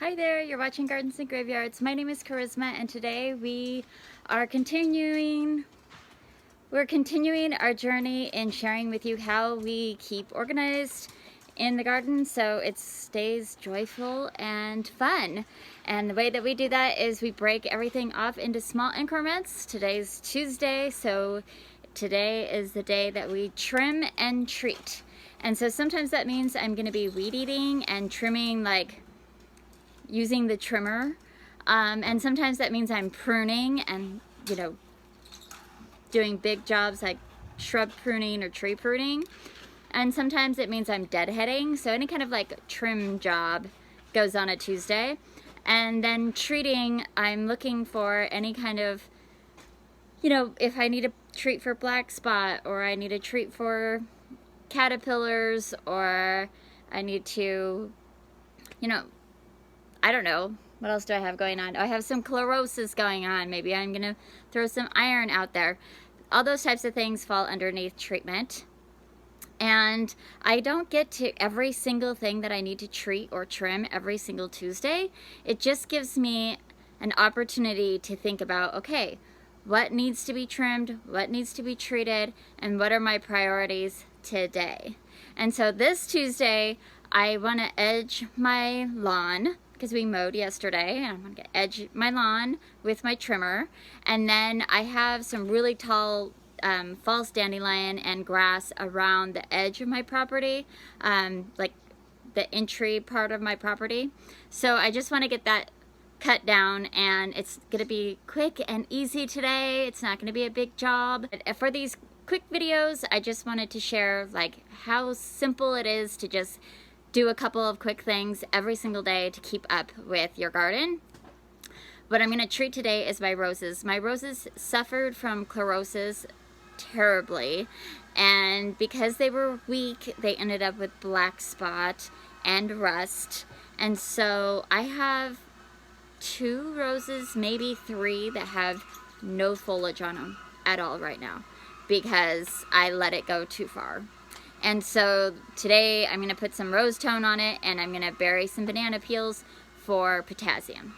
Hi there, you're watching Gardens and Graveyards. My name is Charisma, and today we are continuing our journey in sharing with you how we keep organized in the garden so it stays joyful and fun. And the way that we do that is we break everything off into small increments. Today's Tuesday, so today is the day that we trim and treat. And so sometimes that means I'm going to be weed eating and trimming, like using the trimmer, and sometimes that means I'm pruning and, you know, doing big jobs like shrub pruning or tree pruning. And sometimes it means I'm deadheading, so any kind of like trim job goes on a Tuesday. And then treating, I'm looking for any kind of, you know, if I need a treat for black spot, or I need a treat for caterpillars, or I need to, you know, I don't know. What else do I have going on? I have some chlorosis going on. Maybe I'm going to throw some iron out there. All those types of things fall underneath treatment. And I don't get to every single thing that I need to treat or trim every single Tuesday. It just gives me an opportunity to think about, okay, what needs to be trimmed, what needs to be treated, and what are my priorities today. And so this Tuesday, I want to edge my lawn, because we mowed yesterday, and I'm going to edge my lawn with my trimmer. And then I have some really tall false dandelion and grass around the edge of my property, like the entry part of my property. So I just want to get that cut down, and it's going to be quick and easy today. It's not going to be a big job. For these quick videos, I just wanted to share like how simple it is to just do a couple of quick things every single day to keep up with your garden. What I'm going to treat today is my roses. My roses suffered from chlorosis terribly, and because they were weak, they ended up with black spot and rust. And so I have 2 roses, maybe 3, that have no foliage on them at all right now because I let it go too far. And so today I'm going to put some rose tone on it, and I'm going to bury some banana peels for potassium.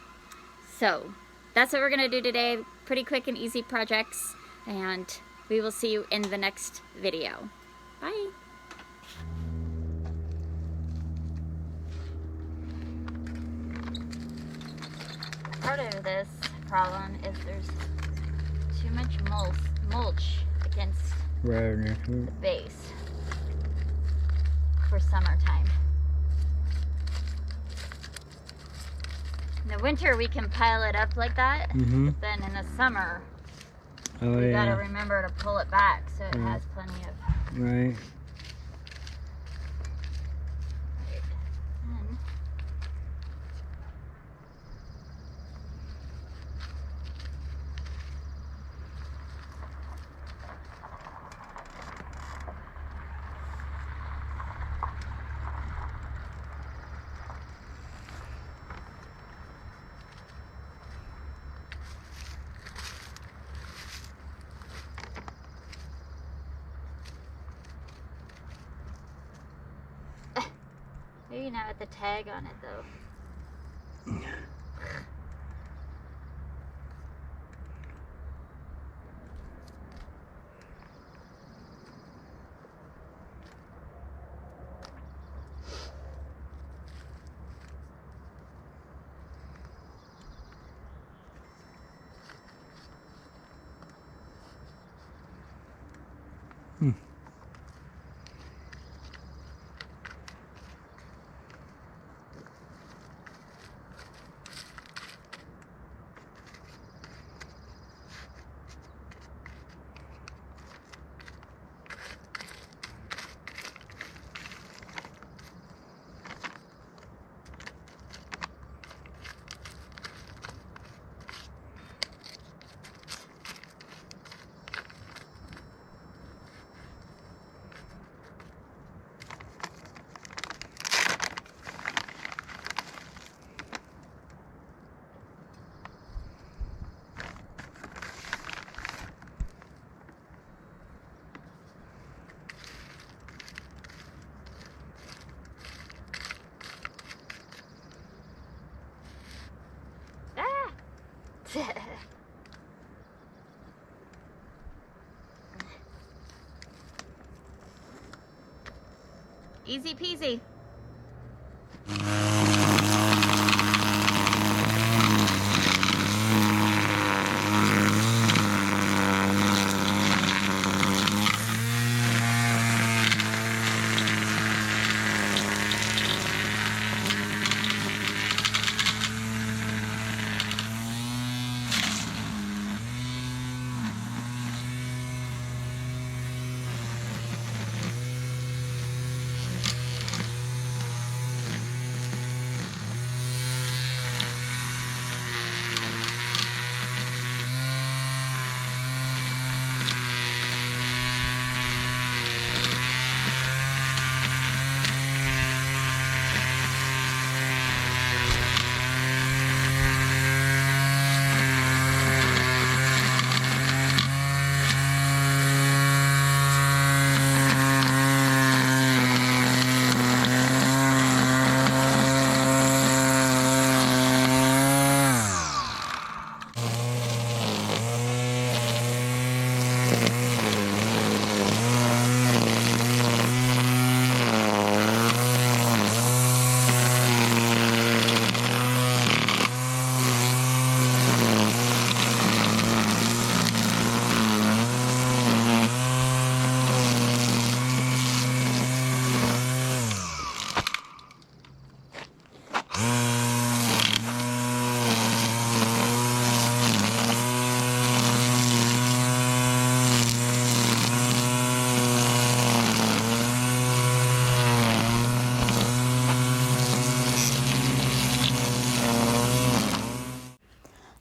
So that's what we're going to do today. Pretty quick and easy projects, and we will see you in the next video. Bye. Part of this problem is there's too much mulch against the base for summertime. In the winter we can pile it up like that, but then in the summer you gotta remember to pull it back so it has plenty of... Right. Maybe not with the tag on it though. Easy peasy.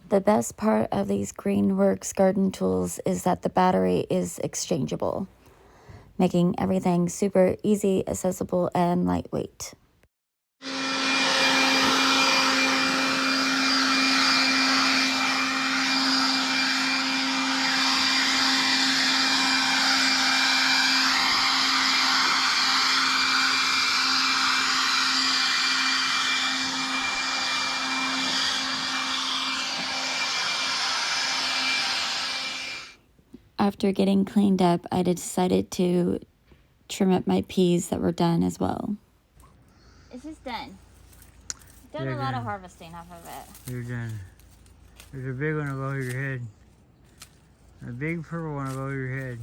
The best part of these Greenworks garden tools is that the battery is exchangeable, making everything super easy, accessible, and lightweight. After getting cleaned up, I decided to trim up my peas that were done as well. It's just done. Done a lot of harvesting off of it. You're done. There's a big one above your head. A big purple one above your head.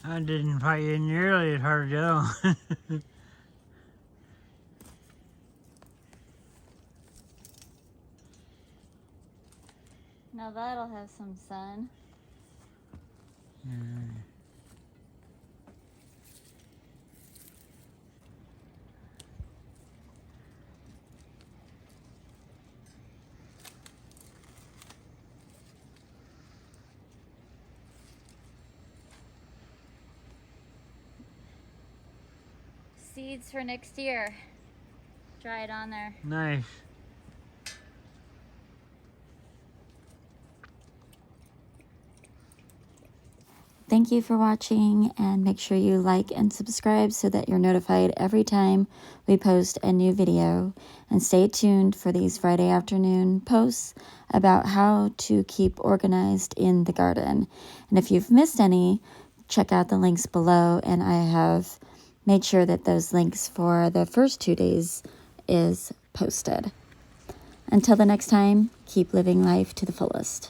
I didn't fight you nearly as hard though. Now that'll have some sun. Seeds for next year. Dry it on there. Nice. thank you for watching, and make sure you like and subscribe so that you're notified every time we post a new video. And stay tuned for these Friday afternoon posts about how to keep organized in the garden. And if you've missed any, check out the links below, and I have made sure that those links for the first 2 days is posted. Until the next time, keep living life to the fullest.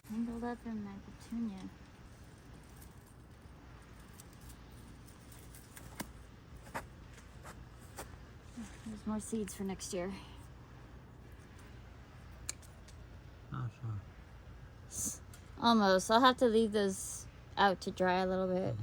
Tangled up in my petunia. There's more seeds for next year. Awesome. Almost. I'll have to leave those out to dry a little bit.